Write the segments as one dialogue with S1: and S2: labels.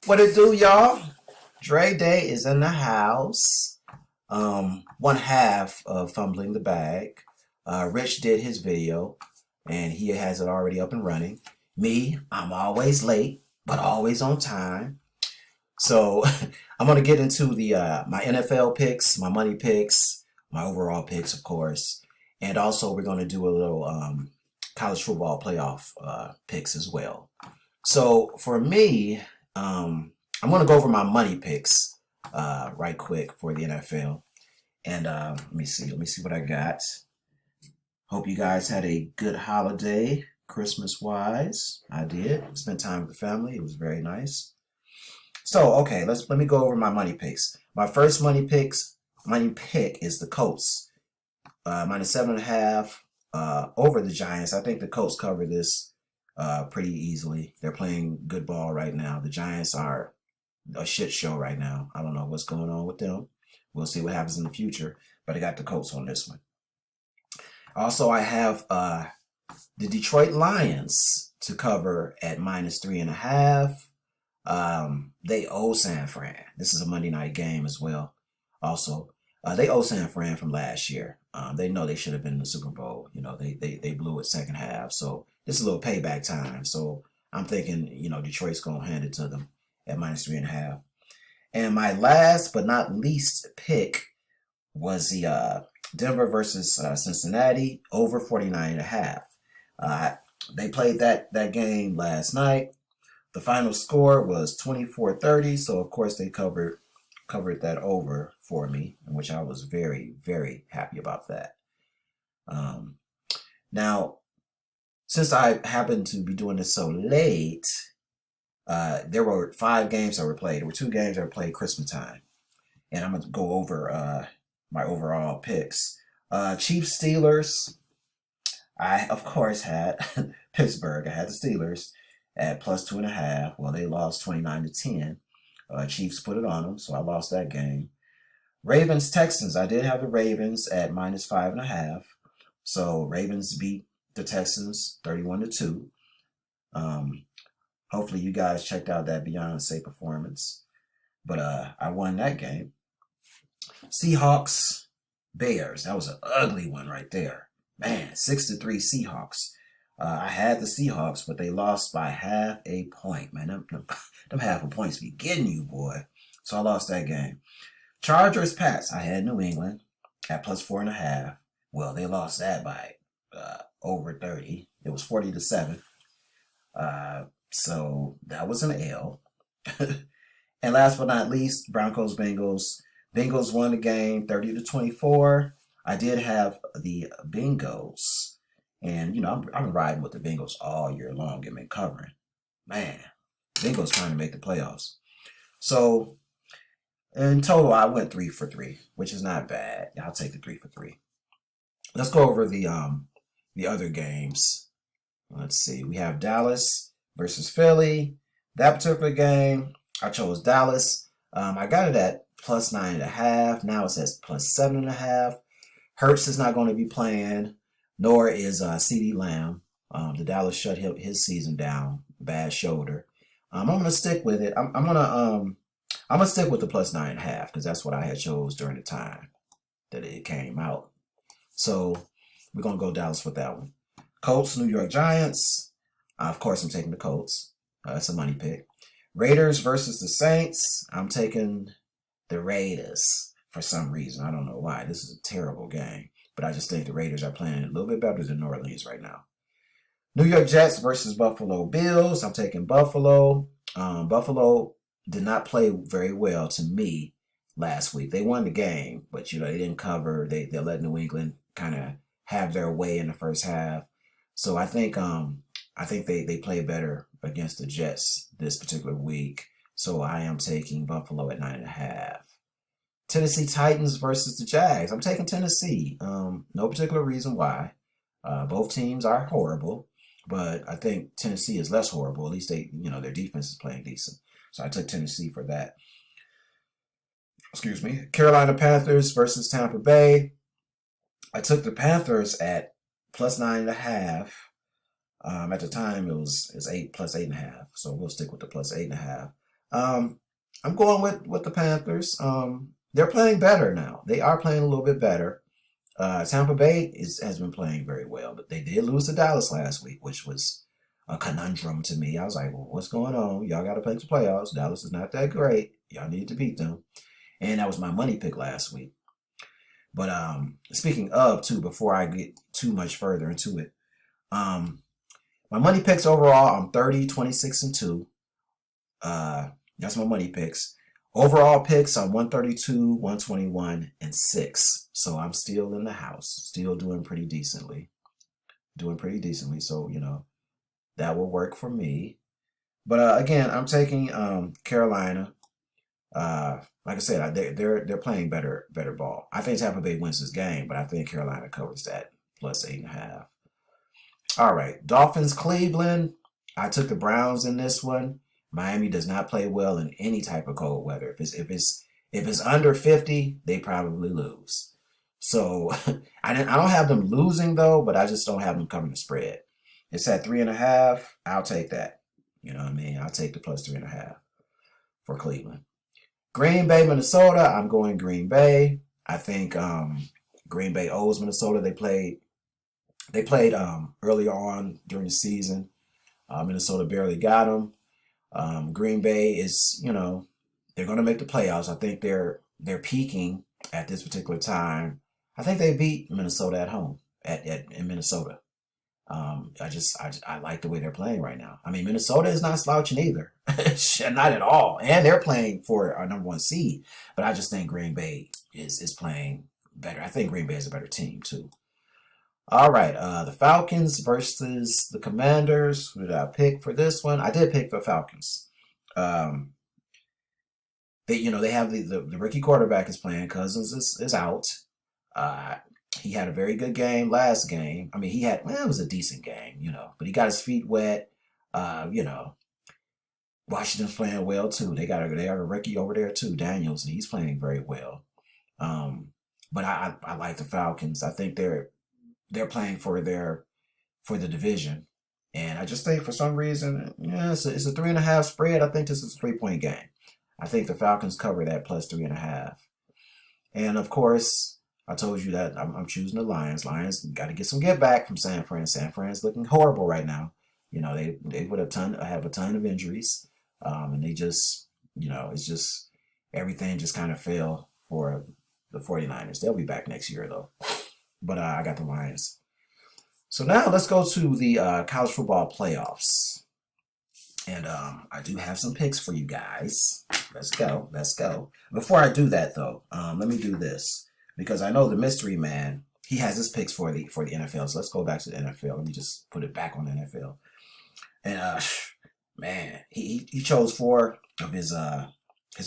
S1: What it do, y'all? Dre Day is in the house. One half of Fumbling the Bag. Rich did his video, and he has it already up and running. Me, I'm always late, but always on time. So I'm gonna get into the my NFL picks, my money picks, my overall picks, of course, and also we're gonna do a little college football playoff picks as well. So for me, I'm going to go over my money picks right quick for the NFL. And let me see. Let me see what I got. Hope you guys had a good holiday, Christmas wise. I did. Spent time with the family. It was very nice. So okay, let me go over my money picks. My first money pick is the Colts, minus 7.5 over the Giants. I think the Colts cover this pretty easily. They're playing good ball right now. The Giants are a shit show right now. I don't know what's going on with them. We'll see what happens in the future. But I got the Colts on this one. Also, I have the Detroit Lions to cover at minus 3.5. They owe San Fran. This is a Monday night game as well. Also, they owe San Fran from last year. They know they should have been in the Super Bowl. You know, they blew it second half. So this is a little payback time. So I'm thinking, Detroit's going to hand it to them at minus 3.5. And my last but not least pick was the Denver versus Cincinnati over 49.5. They played that game last night. The final score was 24-30, so of course they covered that over for me, which I was very, very happy about that. Now, since I happened to be doing this so late, there were 5 games that were played. There were 2 games that were played Christmas time. And I'm going to go over my overall picks. Chiefs Steelers. I, of course, had Pittsburgh. I had the Steelers at plus 2.5. Well, they lost 29-10. Chiefs put it on them, so I lost that game. Ravens Texans. I did have the Ravens at minus 5.5. So Ravens beat the Texans 31-2. Hopefully you guys checked out that Beyonce performance. But I won that game. Seahawks Bears. That was an ugly one right there. Man, 6-3 Seahawks. I had the Seahawks, but they lost by half a point. Man, them half a points be getting you, boy. So I lost that game. Chargers Pats. I had New England at plus 4.5. Well, they lost that by over 30. It was 40-7. So that was an L. And last but not least, Broncos Bengals. Bengals won the game 30-24. I did have the Bengals. And, I'm riding with the Bengals all year long and been covering. Man, Bengals trying to make the playoffs. So, in total, I went 3 for 3, which is not bad. I'll take the 3 for 3. Let's go over the other games. Let's see. We have Dallas versus Philly. That particular game, I chose Dallas. I got it at plus 9.5. Now it says plus 7.5. Hurts is not going to be playing, nor is CeeDee Lamb. The Dallas shut his season down. Bad shoulder. I'm gonna stick with it. I'm gonna stick with the plus 9.5 because that's what I had chose during the time that it came out. So we're gonna go Dallas with that one. Colts, New York Giants. Of course, I'm taking the Colts. It's a money pick. Raiders versus the Saints. I'm taking the Raiders for some reason. I don't know why. This is a terrible game. But I just think the Raiders are playing a little bit better than New Orleans right now. New York Jets versus Buffalo Bills. I'm taking Buffalo. Buffalo did not play very well to me last week. They won the game, but they didn't cover. They let New England kind of have their way in the first half. So I think they play better against the Jets this particular week. So I am taking Buffalo at 9.5. Tennessee Titans versus the Jags. I'm taking Tennessee. No particular reason why. Both teams are horrible, but I think Tennessee is less horrible. At least their defense is playing decent. So I took Tennessee for that. Excuse me. Carolina Panthers versus Tampa Bay. I took the Panthers at plus 9.5. At the time, it was 8 plus 8.5. So we'll stick with the plus 8.5. Um, I'm going with the Panthers. They're playing better now. They are playing a little bit better. Tampa Bay has been playing very well, but they did lose to Dallas last week, which was a conundrum to me. I was like, well, what's going on? Y'all got to play the playoffs. Dallas is not that great. Y'all need to beat them. And that was my money pick last week. But speaking of, too, before I get too much further into it, um, my money picks overall, I'm 30, 26, and 2. That's my money picks. Overall picks, I'm 132, 121, and 6. So I'm still in the house, still doing pretty decently. Doing pretty decently. So, that will work for me. But again, I'm taking Carolina. Like I said, they're playing better ball. I think Tampa Bay wins this game, but I think Carolina covers that plus 8.5. All right, Dolphins, Cleveland. I took the Browns in this one. Miami does not play well in any type of cold weather. If it's under 50, they probably lose. So I don't have them losing though, but I just don't have them covering the spread. It's at 3.5. I'll take that. You know what I mean? I'll take the plus 3.5 for Cleveland. Green Bay, Minnesota. I'm going Green Bay. I think Green Bay owes Minnesota. They played earlier on during the season. Minnesota barely got them. Green Bay is, they're going to make the playoffs. I think they're peaking at this particular time. I think they beat Minnesota at home in Minnesota. I like the way they're playing right now. I mean, Minnesota is not slouching either, not at all, and they're playing for a number one seed. But I just think Green Bay is playing better. I think Green Bay is a better team too. All right, the Falcons versus the Commanders. Who did I pick for this one? I did pick the Falcons. Um, they have the rookie quarterback is playing. Cousins is out. Uh, he had a very good game last game. I mean, it was a decent game, but he got his feet wet. Uh, you know, Washington's playing well too. They have a rookie over there too, Daniels, and he's playing very well. Um, but I like the Falcons. I think they're playing for the division, and I just think for some reason, it's a 3.5 spread. I think this is a 3-point game. I think the Falcons cover that plus 3.5. And of course, I told you that I'm choosing the Lions. Lions got to get some get back from San Fran. San Fran's looking horrible right now. They would have a ton of injuries, and they just it's just everything just kind of fell for the 49ers. They'll be back next year though. But I got the Lions. So now let's go to the college football playoffs. And I do have some picks for you guys. Let's go. Let's go. Before I do that, though, let me do this. Because I know the mystery man, he has his picks for the NFL. So let's go back to the NFL. Let me just put it back on the NFL. And, man, he chose 4 of his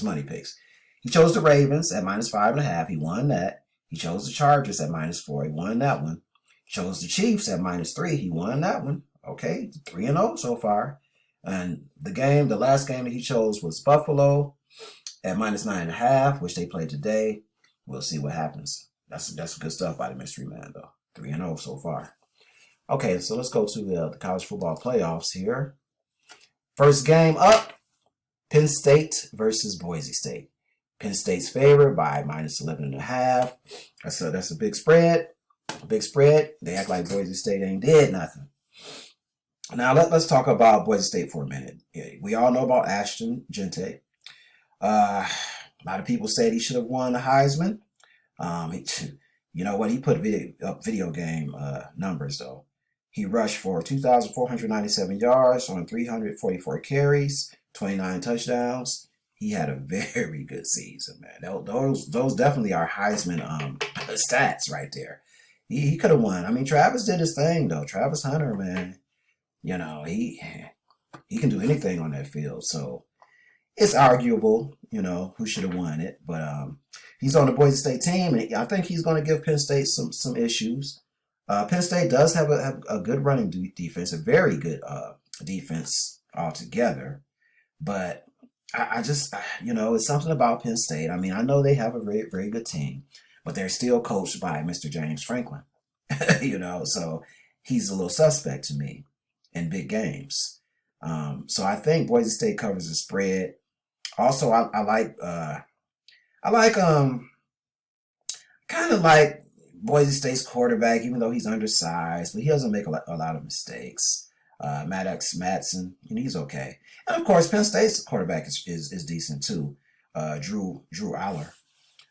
S1: money picks. He chose the Ravens at minus 5.5. He won that. He chose the Chargers at minus 4. He won that one. Chose the Chiefs at minus 3. He won that one. Okay, 3-0 so far. And the last game that he chose was Buffalo at minus 9.5, which they played today. We'll see what happens. That's good stuff by the mystery man, though. 3-0 so far. Okay, so let's go to the college football playoffs here. First game up, Penn State versus Boise State. Penn State's favored by minus 11.5. That's a big spread. Big spread. They act like Boise State ain't did nothing. Now let's talk about Boise State for a minute. We all know about Ashton Jeanty. A lot of people said he should have won the Heisman. You know what? He put video game numbers though. He rushed for 2,497 yards on 344 carries, 29 touchdowns. He had a very good season, man. Those definitely are Heisman stats right there. He could have won. I mean, Travis did his thing though. Travis Hunter, man. He can do anything on that field. So it's arguable, who should have won it. But he's on the Boise State team, and I think he's going to give Penn State some issues. Penn State does have a good running defense, a very good defense altogether. But I just, it's something about Penn State. I mean, I know they have a very, very good team, but they're still coached by Mr. James Franklin, so he's a little suspect to me in big games. So I think Boise State covers the spread. Also, I like kind of like Boise State's quarterback, even though he's undersized, but he doesn't make a lot of mistakes. Maddox Madsen, he's okay. And of course, Penn State's quarterback is decent too. Drew Aller.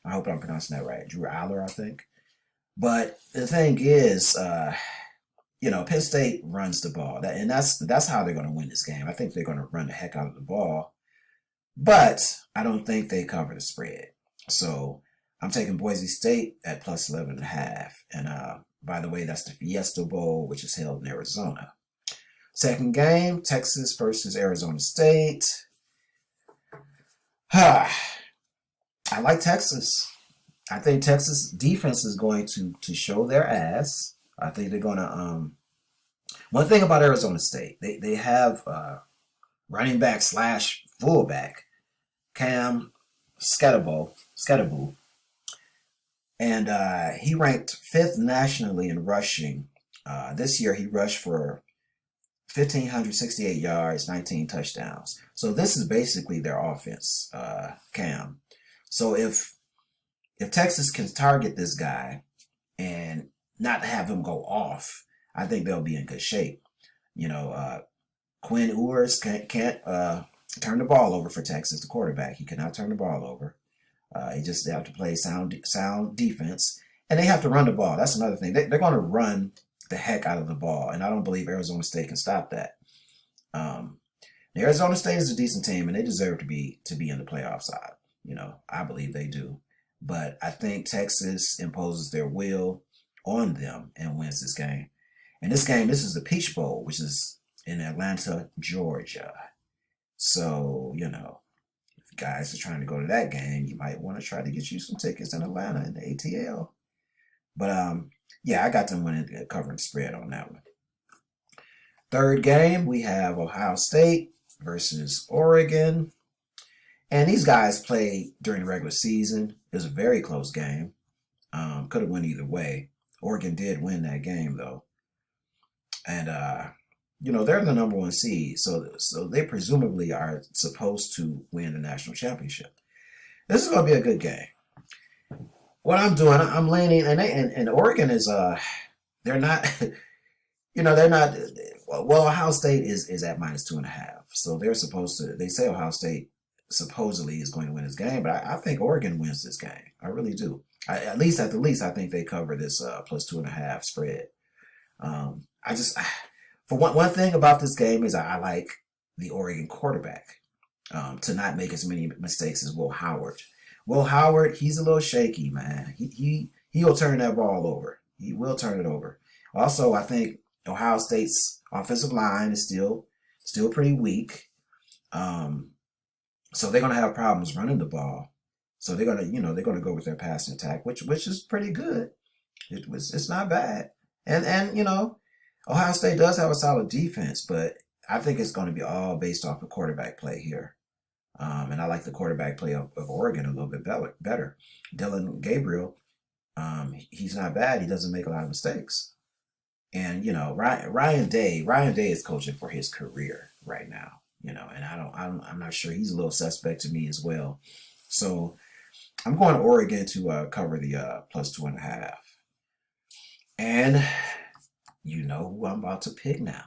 S1: I hope I'm pronouncing that right. Drew Aller, I think. But the thing is, Penn State runs the ball, and that's how they're going to win this game. I think they're going to run the heck out of the ball, but I don't think they cover the spread. So I'm taking Boise State at plus 11.5. And by the way, that's the Fiesta Bowl, which is held in Arizona. Second game, Texas versus Arizona State. I like Texas. I think Texas defense is going to show their ass. I think they're going to. One thing about Arizona State, they have running back slash fullback Cam Skattebo, and he ranked 5th nationally in rushing. This year, he rushed for 1,568 yards, 19 touchdowns. So this is basically their offense, Cam. So if Texas can target this guy and not have him go off, I think they'll be in good shape. Quinn Ewers can't turn the ball over for Texas, the quarterback. He cannot turn the ball over. They just have to play sound defense, and they have to run the ball. That's another thing. They're going to run the heck out of the ball, and I don't believe Arizona State can stop that. Arizona State is a decent team, and they deserve to be in the playoff side. I believe they do, but I think Texas imposes their will on them and wins this game. And this is the Peach Bowl, which is in Atlanta, Georgia. So, if you guys are trying to go to that game, you might want to try to get you some tickets in Atlanta in the ATL. But yeah, I got them winning, covering the spread on that one. Third game, we have Ohio State versus Oregon. And these guys played during the regular season. It was a very close game. Could have went either way. Oregon did win that game, though. And, they're the number 1 seed. So they presumably are supposed to win the national championship. This is going to be a good game. What I'm doing, I'm leaning, and Oregon is, they're not, they're not, well, Ohio State is at minus 2.5. So they're supposed to, they say Ohio State supposedly is going to win this game, but I think Oregon wins this game. I really do. At the least, I think they cover this plus 2.5 spread. For one thing about this game is I like the Oregon quarterback to not make as many mistakes as Will Howard. Will Howard, he's a little shaky, man. He'll turn that ball over. He will turn it over. Also, I think Ohio State's offensive line is still pretty weak. So they're gonna have problems running the ball. So they're gonna go with their passing attack, which is pretty good. It's not bad. And Ohio State does have a solid defense, but I think it's going to be all based off of quarterback play here. And I like the quarterback play of Oregon a little bit better. Dillon Gabriel, he's not bad. He doesn't make a lot of mistakes. And Ryan Day is coaching for his career right now. And I'm not sure, he's a little suspect to me as well. So I'm going to Oregon to cover the plus 2.5. And you know who I'm about to pick now.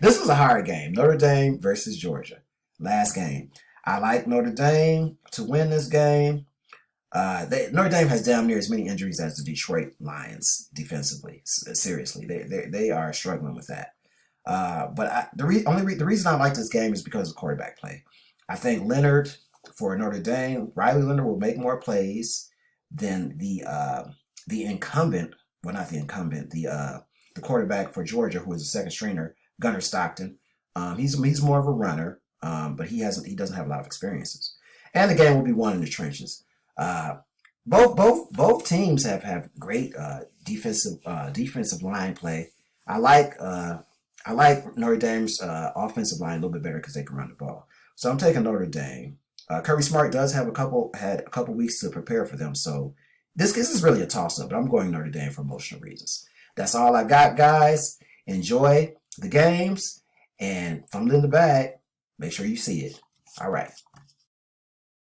S1: This was a hard game. Notre Dame versus Georgia. Last game. I like Notre Dame to win this game. Notre Dame has damn near as many injuries as the Detroit Lions defensively. Seriously, they are struggling with that. But the reason I like this game is because of quarterback play. I think Leonard for Notre Dame, Riley Leonard will make more plays than the incumbent. Well, not the incumbent. The quarterback for Georgia, who is a second stringer, Gunnar Stockton. He's more of a runner, but he doesn't have a lot of experiences. And the game will be won in the trenches. Both teams have great defensive line play. I like Notre Dame's offensive line a little bit better because they can run the ball. So I'm taking Notre Dame. Kirby Smart does have had a couple weeks to prepare for them, so this is really a toss-up, but I'm going Notre Dame for emotional reasons. That's all I got, guys. Enjoy the games, and fumble in the bag. Make sure you see it. All right.